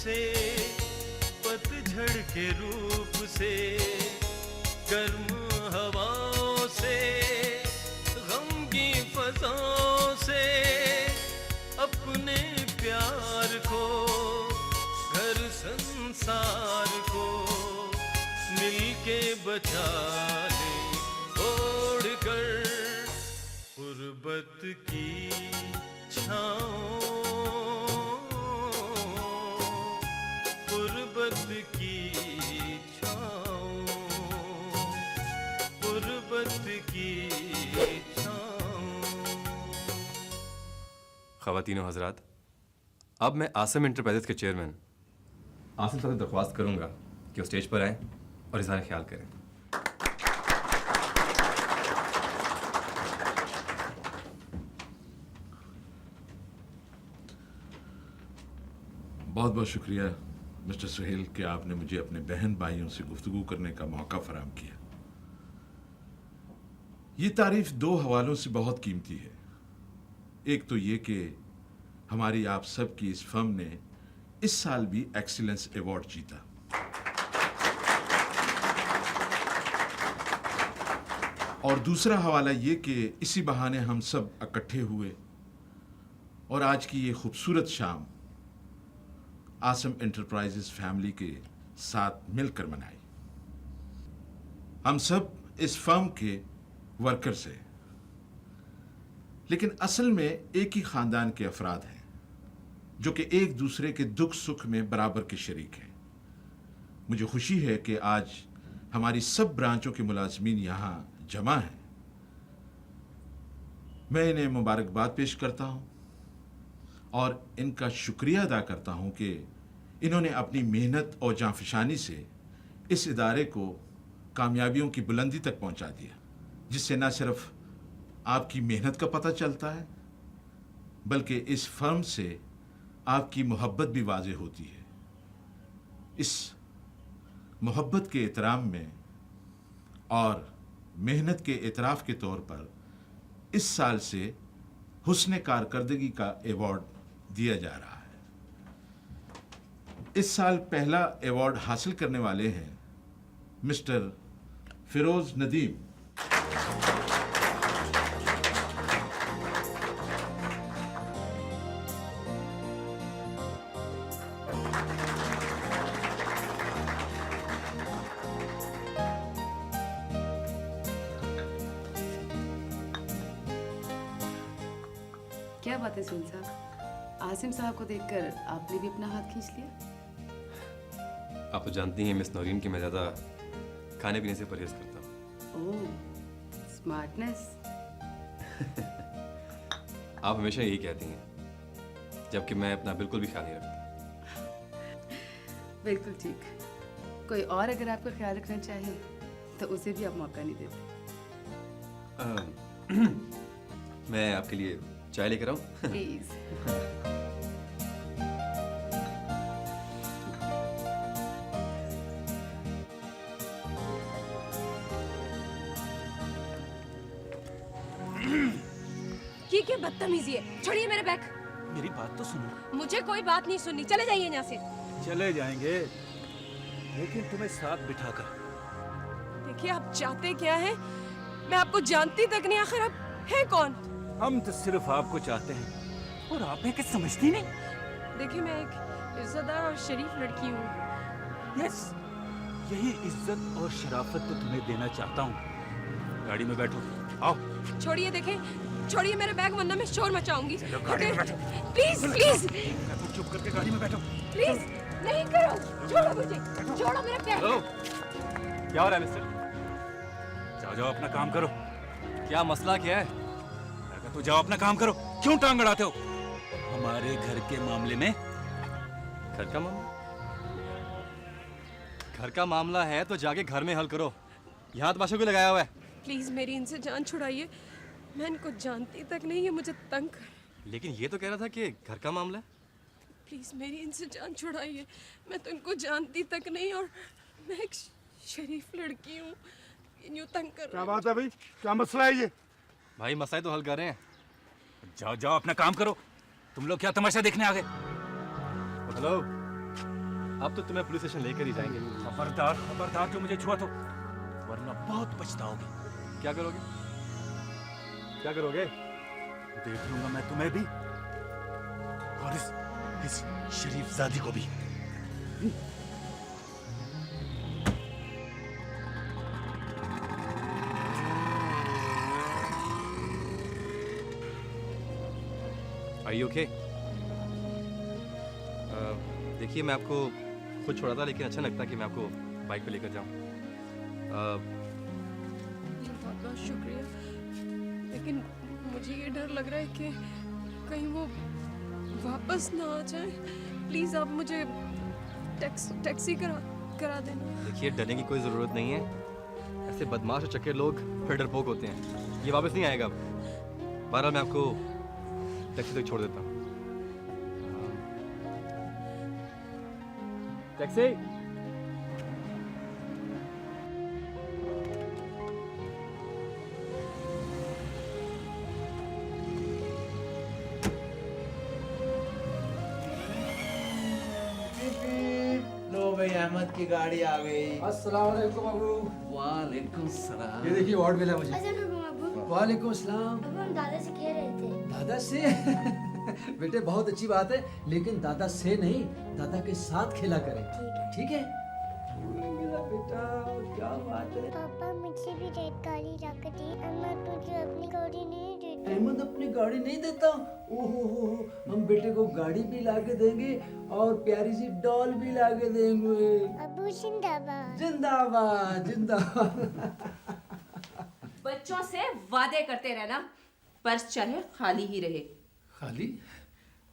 से, पतझड़ के रूप से, गर्म हवाओं से, गम की फजाओं से, अपने प्यार को, घर संसार को मिलके बचा ले, ओढ़ कर गुर्बत की छाँव, गुर्बत की छाँव, गुर्बत की छाँव। ख़वातीनो हज़रात, अब मैं आसिम इंटरप्राइजेस के चेयरमैन आसिम साहब से दरख्वास्त करूंगा कि वो स्टेज पर आएँ और इज़हार ख्याल करें। बहुत बहुत शुक्रिया मिस्टर सुहेल कि आपने मुझे अपने बहन भाइयों से गुफ्तगू करने का मौका फराहम किया। ये तारीफ दो हवालों से बहुत कीमती है। एक तो ये कि हमारी आप सब की इस फर्म ने इस साल भी एक्सीलेंस अवार्ड जीता, और दूसरा हवाला ये कि इसी बहाने हम सब इकट्ठे हुए और आज की ये खूबसूरत शाम आसिम एंटरप्राइजेस फैमिली के साथ मिलकर मनाई। हम सब इस फर्म के वर्कर्स हैं, लेकिन असल में एक ही खानदान के अफराद हैं जो कि एक दूसरे के दुख सुख में बराबर के शरीक हैं। मुझे खुशी है कि आज हमारी सब ब्रांचों के मुलाजमीन यहाँ जमा हैं। मैं इन्हें मुबारकबाद पेश करता हूँ और इनका शुक्रिया अदा करता हूँ कि इन्होंने अपनी मेहनत और जांफशानी से इस इदारे को कामयाबियों की बुलंदी तक पहुँचा दिया, जिससे न सिर्फ आपकी मेहनत का पता चलता है बल्कि इस फर्म से आपकी मोहब्बत भी वाज़ेह होती है। इस मोहब्बत के एहतराम में और मेहनत के एतराफ़ के तौर पर इस साल से हुस्न कारकर्दगी का अवार्ड दिया जा रहा है। इस साल पहला अवार्ड हासिल करने वाले हैं मिस्टर फिरोज नदीम। क्या बात है सुन साहब, आसिम साहब को देखकर आपने भी अपना हाथ खींच लिया। आप तो जानती हैं मिस नौरीन कि मैं ज़्यादा खाने पीने से परहेज करता हूँ। ओह, स्मार्टनेस। आप हमेशा यही कहती हैं, जबकि मैं अपना बिल्कुल भी ख्याल नहीं रखता। बिल्कुल ठीक। कोई और अगर आपका ख्याल रखना चाहे तो उसे भी आप मौका नहीं देते। मैं आपके लिए चाय लेकर आऊं? प्लीज। ये क्या बदतमीजी है? छोड़िए मेरे बैग। मेरी बात तो सुनो। मुझे कोई बात नहीं सुननी, चले जाइए यहाँ से। चले जाएंगे, लेकिन तुम्हें साथ बिठाकर। देखिए आप चाहते क्या हैं? मैं आपको जानती तक नहीं, आखिर आप हैं कौन? हम तो सिर्फ आपको चाहते हैं और आप कुछ समझती नहीं। देखिए मैं एक इज्जतदार और शरीफ लड़की हूँ। यस, यही इज्जत और शराफत तो तुम्हें देना चाहता हूँ। गाड़ी में बैठो, आओ। छोड़िए, देखें, छोड़िए मेरे बैग, वरना मैं शोर मचाऊंगी। प्लीज प्लीज चुप करके गाड़ी में बैठो। प्लीज नहीं करो, छोड़ो मुझे, छोड़ो मेरे बैग। क्या हो रहा है मिस्टर? जाओ जाओ अपना काम करो। क्या मसला क्या है? तो जाओ अपना काम करो, क्यों टांग अड़ाते हो? हमारे घर के मामले में। घर का मामला? घर का मामला है तो जाके घर में हल करो, यहाँ तमाशा क्यों लगाया हुआ है? प्लीज मेरी इनसे जान छुड़ाइए, मैं इनको जानती तक नहीं है, मुझे तंग कर। लेकिन ये तो कह रहा था कि घर का मामला है। प्लीज मेरी इनसे जान छुड़ाइए, मैं तो इनको जानती तक नहीं और मैं एक शरीफ लड़की हूँ, यूं तंग कर। क्या बात है भाई, क्या मसला है ये? भाई मसला तो हल कर रहे हैं। जाओ जाओ अपना काम करो, तुम लोग क्या तमाशा देखने आ गए? हेलो, अब तो तुम्हें पुलिस स्टेशन लेकर ही जाएंगे। खबरदार खबरदार जो मुझे छुआ तो, वरना बहुत पछताओगे। क्या करोगे? क्या करोगे? देख लूंगा मैं तुम्हें भी और इस शरीफ जादी को भी। Are you okay? देखिए मैं आपको खुद छोड़ा था, लेकिन अच्छा लगता कि मैं आपको बाइक पे लेकर जाऊं। बहुत बहुत शुक्रिया, लेकिन मुझे ये डर लग रहा है कि कहीं वो वापस ना आ जाए। प्लीज़ आप मुझे टैक्सी करा देना। देखिए डरने की कोई ज़रूरत नहीं है, ऐसे बदमाश और चक्के लोग फिर डरपोक होते हैं। ये वापस नहीं आएगा अब। बहरहाल मैं आपको टैक्सी तक छोड़ देता हूँ। टैक्सी। लो भाई, अहमद की गाड़ी आ गई। अस्सलाम वालेकुम अबू। वालेकुम सलाम। ये देखिए वार्ड मिला मुझे। अब्बू वालेकुम अस्सलाम। हम दादा से कह रहे थे। दादा से बेटे बहुत अच्छी बात है, लेकिन दादा से नहीं, दादा के साथ खेला करें। ठीक है? मेरा बेटा क्या बात है। पापा मुझे भी रेड गाड़ी ला कर दी। अहमद मुझे अपनी गाड़ी नहीं देती। अहमद अपनी गाड़ी नहीं देता? ओहो हो, हम बेटे को गाड़ी भी ला के देंगे और प्यारी सी डॉल भी ला के देंगे। अब्बू जिंदाबाद। जिंदाबाद जिंदाबाद। बच्चों से वादे करते रहना, पर्स चाहे खाली ही रहे। खाली?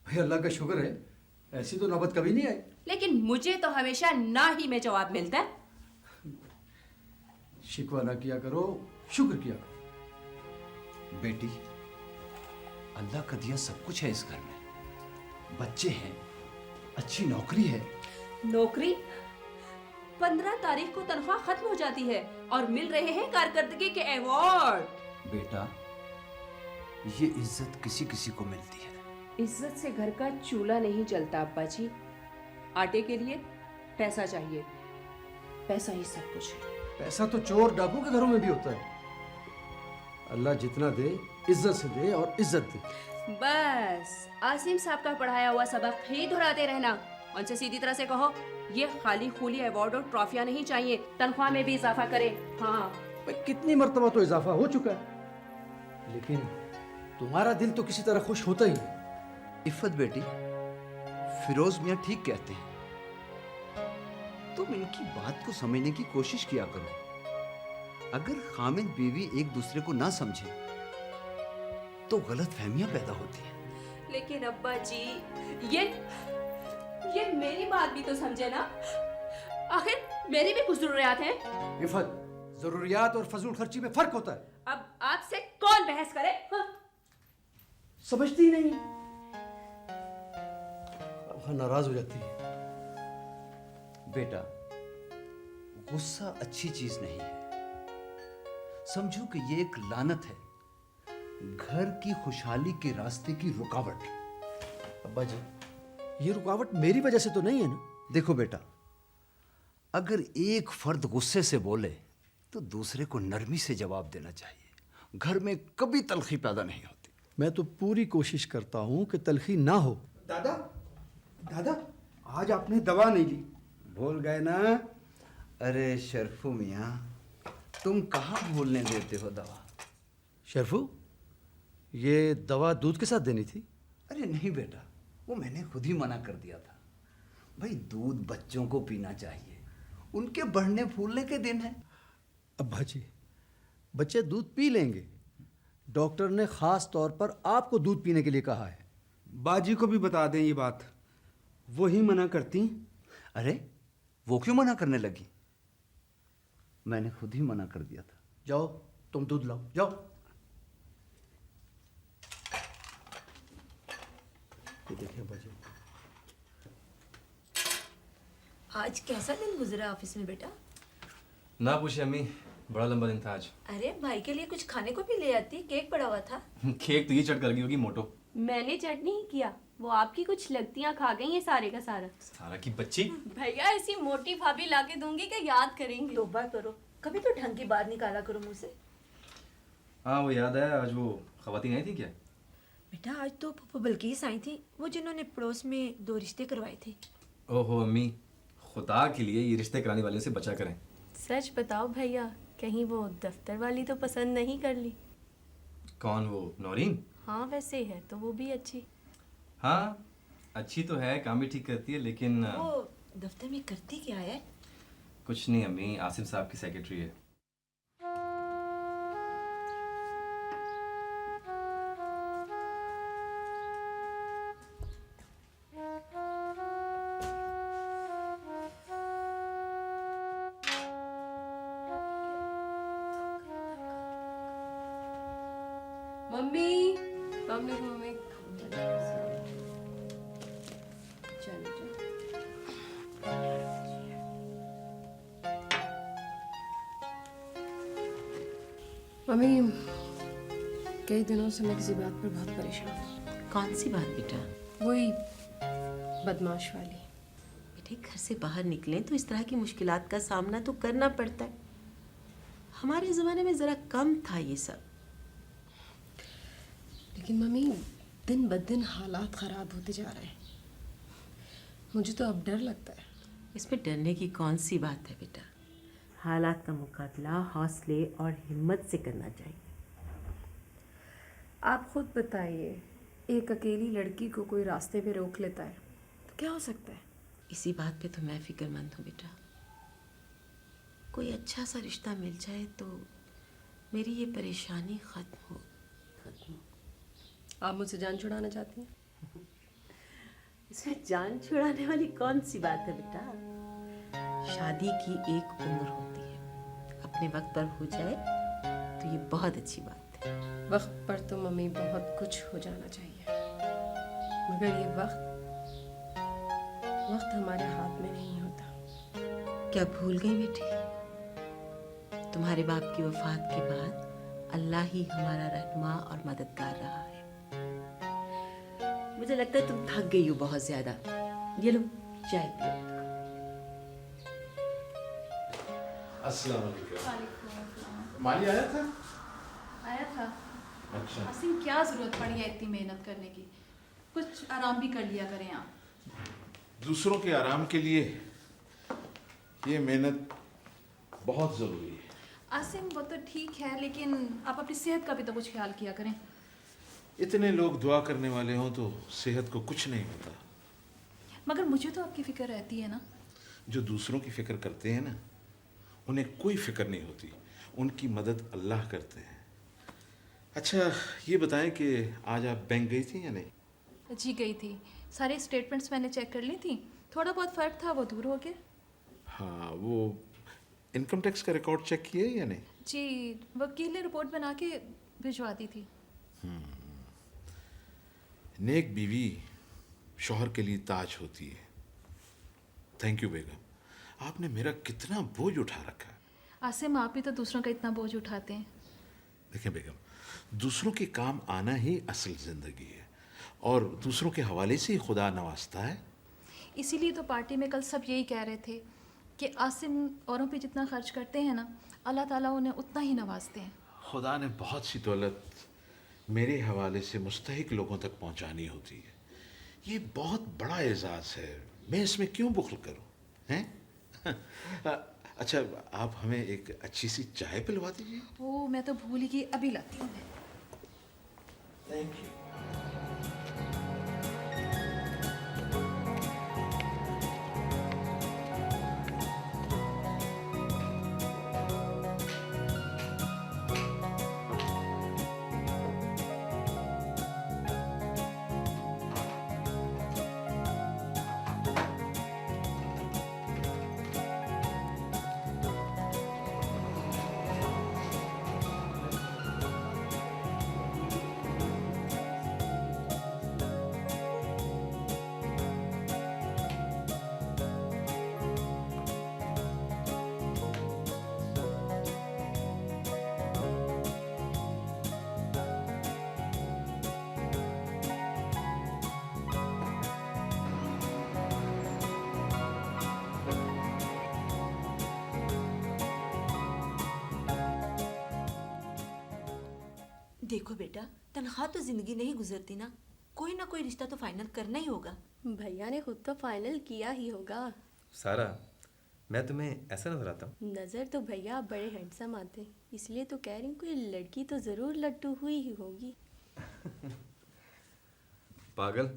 भाई अल्लाह का शुक्र है, ऐसी तो नौबत कभी नहीं आई। लेकिन मुझे तो हमेशा ना ही में जवाब मिलता है। शिकवा ना किया करो, शुक्र किया करो। बेटी, अल्लाह का दिया सब कुछ है इस घर में। बच्चे हैं, अच्छी नौकरी है। नौकरी? 15 तारीख को तनख्वाह खत्म हो जाती है और मिल रहे हैं कारकर्दगी के अवार्ड। बेटा, ये इज्जत किसी किसी को मिलती है। इज्जत से घर का चूल्हा नहीं जलता अब्बा जी। आटे के लिए पैसा चाहिए, पैसा ही सब कुछ है। पैसा तो चोर डाकू के घरों में भी होता है। अल्लाह जितना दे इज्जत से दे और इज्जत दे। बस आसिम साहब का पढ़ाया हुआ सबक ही दोहराते रहना। उनसे सीधी तरह से कहो, ये खाली खूली अवार्ड और ट्रॉफियां नहीं चाहिए, तनख्वाह में भी इजाफा करे। हाँ भाई कितनी मर्तबा तो इजाफा हो चुका है, लेकिन तुम्हारा दिल तो किसी तरह खुश होता ही नहीं। इफ़त बेटी, फिरोज मियाँ ठीक कहते हैं। तुम इनकी बात को समझने की कोशिश किया करो। अगर खामिद बीवी एक दूसरे को ना समझे तो गलत फहमियां पैदा होती हैं। लेकिन अब्बा जी, ये मेरी बात भी तो समझे ना। आखिर मेरी भी कुछ जरूरियात हैं। इफ़त, जरूरियात और फजूल खर्ची में फर्क होता है। अब आपसे कौन बहस करे? हाँ? समझती ही नहीं। अब नाराज हो जाती है। बेटा, गुस्सा अच्छी चीज नहीं है। समझो कि ये एक लानत है, घर की खुशहाली के रास्ते की रुकावट। अब्बा जी, ये रुकावट मेरी वजह से तो नहीं है ना? देखो बेटा, अगर एक फर्द गुस्से से बोले तो दूसरे को नरमी से जवाब देना चाहिए। घर में कभी तलखी पैदा नहीं होती। मैं तो पूरी कोशिश करता हूं कि तलखी ना हो। दादा, दादा, आज आपने दवा नहीं ली, भूल गए ना? अरे शरफू मियाँ, तुम कहाँ भूलने देते हो दवा? शरफू, ये दवा दूध के साथ देनी थी? अरे नहीं बेटा, वो मैंने खुद ही मना कर दिया था। भाई दूध बच्चों को पीना चाहिए, उनके बढ़ने फूलने के दिन है। अब्बा जी, बच्चे दूध पी लेंगे। डॉक्टर ने खास तौर पर आपको दूध पीने के लिए कहा है। बाजी को भी बता दें ये बात, वो ही मना करती। अरे वो क्यों मना करने लगी? मैंने खुद ही मना कर दिया था। जाओ तुम दूध लाओ, जाओ। ये देखिए अब्बा जी, आज कैसा दिन गुजरा ऑफिस में बेटा? ना पूछे अम्मी, बड़ा लंबा दिन था आज। अरे भाई के लिए कुछ खाने को भी ले आती, केक पड़ा हुआ था। केक तो ये चढ़ कर गई होगी मोटो। मैंने चट नहीं किया, वो आपकी कुछ लगतियां खा गई है सारे का सारा। सारा की बच्ची। भैया ऐसी मोटी भाभी लाके दूंगी कि याद करेंगे। तौबा करो, कभी तो ढंग की बात निकाला करो मुझसे। हाँ वो याद है, आज वो खवातीन आई थी क्या? बेटा आज तो पप्पू बल्कीस आई थी, वो जिन्होंने पड़ोस में 2 रिश्ते करवाए थे। ओहो अम्मी, खुदा के लिए ये रिश्ते कराने वाले से बचा करें। सच बताओ भैया, कहीं वो दफ्तर वाली तो पसंद नहीं कर ली? कौन, वो नौरीन? हाँ वैसे है तो वो भी अच्छी। हाँ अच्छी तो है, काम भी ठीक करती है, लेकिन वो दफ्तर में करती क्या है? कुछ नहीं अम्मी, आसिम साहब की सेक्रेटरी है। मम्मी, मम्मी चलो मम्मी, कई दिनों से मैं किसी बात पर बहुत परेशान हूँ। कौन सी बात बेटा? वही बदमाश वाली। बेटे घर से बाहर निकलें तो इस तरह की मुश्किलात का सामना तो करना पड़ता है। हमारे ज़माने में ज़रा कम था ये सब। लेकिन मम्मी दिन ब दिन हालात ख़राब होते जा रहे हैं, मुझे तो अब डर लगता है। इसमें डरने की कौन सी बात है बेटा? हालात का मुकाबला हौसले और हिम्मत से करना चाहिए। आप खुद बताइए, एक अकेली लड़की को कोई रास्ते पे रोक लेता है तो क्या हो सकता है? इसी बात पे तो मैं फिक्रमंद हूँ बेटा। कोई अच्छा सा रिश्ता मिल जाए तो मेरी ये परेशानी खत्म हो। आप मुझसे जान छुड़ाना चाहती हैं? इसमें जान छुड़ाने वाली कौन सी बात है बेटा? शादी की एक उम्र होती है, अपने वक्त पर हो जाए तो ये बहुत अच्छी बात है। वक्त पर तो मम्मी बहुत कुछ हो जाना चाहिए, मगर ये वक्त हमारे हाथ में नहीं होता। क्या भूल गई बेटी? तुम्हारे बाप की वफात के बाद अल्लाह ही हमारा रहनुमा और मददगार रहा है। मुझे लगता है तुम थक गई हो बहुत ज्यादा। ये लो चाय पियो। अस्सलाम वालेकुम। माली आया था? आया था। अच्छा। आसिम क्या जरूरत पड़ी है इतनी मेहनत करने की? कुछ आराम भी कर लिया करें आप। दूसरों के आराम के लिए ये मेहनत बहुत ज़रूरी है। आसिम वो तो ठीक है, लेकिन आप अपनी सेहत का भी तो कुछ ख्याल किया करें। इतने लोग दुआ करने वाले हों तो सेहत को कुछ नहीं होता। मगर मुझे तो आपकी फिक्र रहती है ना। जो दूसरों की फिक्र करते हैं ना, उन्हें कोई फिक्र नहीं होती, उनकी मदद अल्लाह करते हैं। अच्छा ये बताएं कि आज आप बैंक गई थी या नहीं? जी गई थी, सारे स्टेटमेंट्स मैंने चेक कर ली थी, थोड़ा बहुत फ़र्क था वो दूर हो गया। हाँ वो इनकम टैक्स का रिकॉर्ड चेक किए या नहीं? जी वकील ने रिपोर्ट बना के भिजवा दी थी। नेक बीवी शौहर के लिए ताज होती है। थैंक यू बेगम, आपने मेरा कितना बोझ उठा रखा है। आसिम आप ही तो दूसरों का इतना बोझ उठाते हैं। देखें बेगम, दूसरों के काम आना ही असल ज़िंदगी है और दूसरों के हवाले से ही खुदा नवाजता है। इसीलिए तो पार्टी में कल सब यही कह रहे थे कि आसिम औरों पे जितना खर्च करते हैं ना, अल्लाह ताला उन्हें उतना ही नवाजते हैं। खुदा ने बहुत सी दौलत मेरे हवाले से मुस्तहिक लोगों तक पहुंचानी होती है। ये बहुत बड़ा एजाज़ है, मैं इसमें क्यों बुख्ल करूं, हैं? अच्छा आप हमें एक अच्छी सी चाय पिलवा दीजिए। ओ मैं तो भूल ही गई, अभी लाती हूँ मैं। Thank you. देखो बेटा, तनख्वाह तो जिंदगी नहीं गुजरती ना, कोई ना कोई रिश्ता तो फाइनल करना ही होगा। भैया ने खुद तो फाइनल किया ही होगा। सारा, मैं तुम्हें ऐसा नजर आता हूँ? नज़र तो भैया आप बड़े हैंडसम आते हैं, इसलिए तो कह रही हूँ कोई लड़की तो ज़रूर लट्टू हुई ही होगी। पागल,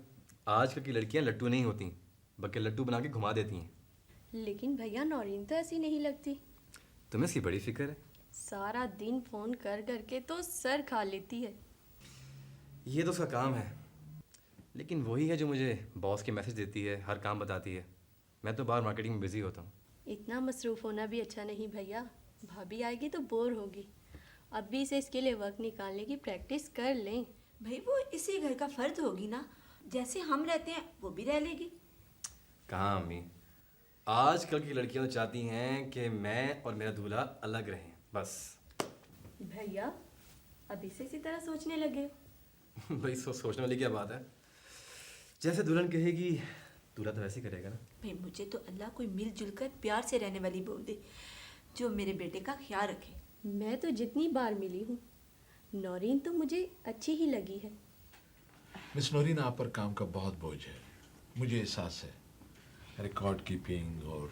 आजकल की लड़कियां लट्टू नहीं होती, बल्कि लट्टू बना के घुमा देती हैं। लेकिन भैया नौरीन तो ऐसी नहीं लगती। तुम्हें इसकी बड़ी फिक्र है। सारा दिन फ़ोन कर करके तो सर खा लेती है। ये तो उसका काम है, लेकिन वही है जो मुझे बॉस के मैसेज देती है, हर काम बताती है। मैं तो बाहर मार्केटिंग में बिजी होता हूँ। इतना मसरूफ़ होना भी अच्छा नहीं भैया, भाभी आएगी तो बोर होगी। अभी से इसके लिए वक्त निकालने की प्रैक्टिस कर लें। भाई वो इसी घर का फर्द होगी ना, जैसे हम रहते हैं वो भी रह लेगी। कहाँ अम्मी, आजकल की लड़कियां तो चाहती हैं कि मैं और मेरा दूल्हा अलग रहें, बस। भैया अभी से इसी तरह सोचने लगे हो? भाई सोचने वाली क्या बात है, जैसे दुल्हन कहेगी दूल्हा तो वैसे ही करेगा ना। भाई मुझे तो अल्लाह कोई मिलजुल कर प्यार से रहने वाली बोल दे, जो मेरे बेटे का ख्याल रखे। मैं तो जितनी बार मिली हूँ, नौरीन तो मुझे अच्छी ही लगी है। मिस नौरीन, आप पर काम का बहुत बोझ है, मुझे एहसास है। रिकॉर्ड कीपिंग और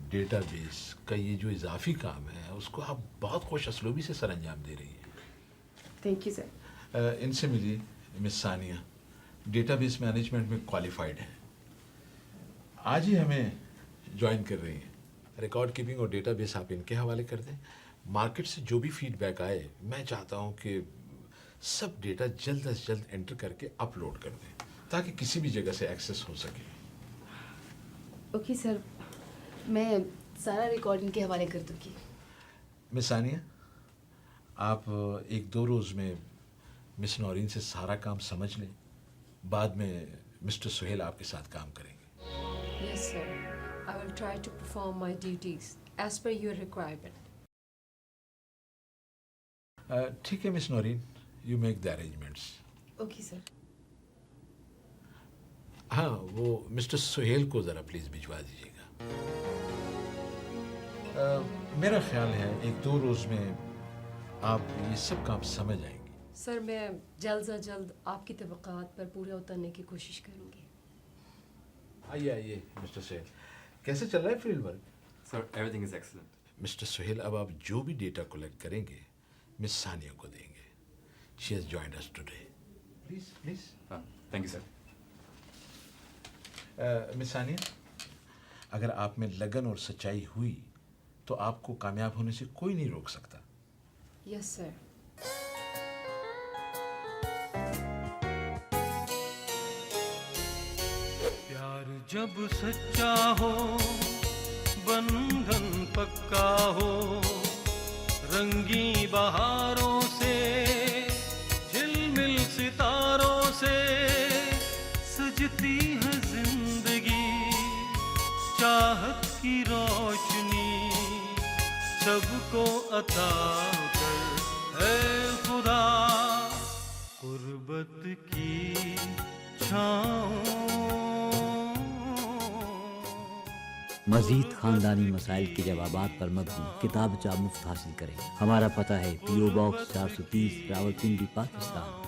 डेटाबेस का ये जो इजाफी काम है, उसको आप बहुत खुश असलूबी से सरअंजाम दे रही हैं। Thank you sir. इनसे मिलिए, मिस सानिया डेटाबेस मैनेजमेंट में क्वालिफाइड है, आज ही हमें ज्वाइन कर रही हैं। रिकॉर्ड कीपिंग और डेटाबेस आप इनके हवाले कर दें। मार्केट से जो भी फीडबैक आए, मैं चाहता हूं कि सब डेटा जल्द अज जल्द एंटर करके अपलोड कर दें, ताकि किसी भी जगह से एक्सेस हो सके। ओके सर, मैं सारा रिकॉर्डिंग के हवाले कर दूँगी। मिस सानिया, आप 1-2 रोज़ में मिस नौरीन से सारा काम समझ लें, बाद में मिस्टर सुहेल आपके साथ काम करेंगे। Yes sir, I will try to perform my duties as per your requirement. ठीक है miss Naureen, you make the arrangements. Okay sir. हाँ, वो मिस्टर सुहेल को ज़रा प्लीज़ भिजवा दीजिएगा। मेरा ख्याल है 1-2 रोज़ में आप ये सब काम समझ आएंगे। सर मैं जल्द से जल्द आपकी तवक्कात पर पूरा उतरने की कोशिश करूँगी। आइए आइए मिस्टर सुहेल, कैसे चल रहा है field work? Sir everything is excellent. Mister Suhail, अब आप जो भी डेटा कलेक्ट करेंगे मिस सानिया को देंगे। She has joined us today. Please please. हाँ, thank you sir. Miss Sania, अगर आप में लगन और सच्चाई हुई तो आपको कामयाब होने से कोई नहीं रोक सकता। Yes sir. प्यार जब सच्चा हो, बंधन पक्का हो, रंगी बहारों से, झिलमिल सितारों से सजती है जिंदगी, चाहत की रोशनी सबको अता कर है खुदा, गुर्बत की छाँव। मज़ीद ख़ानदानी मसाइल के जवाबात पर मबनी किताब मुफ्त हासिल करें। हमारा पता है PO Box 430, रावलपिंडी, पाकिस्तान।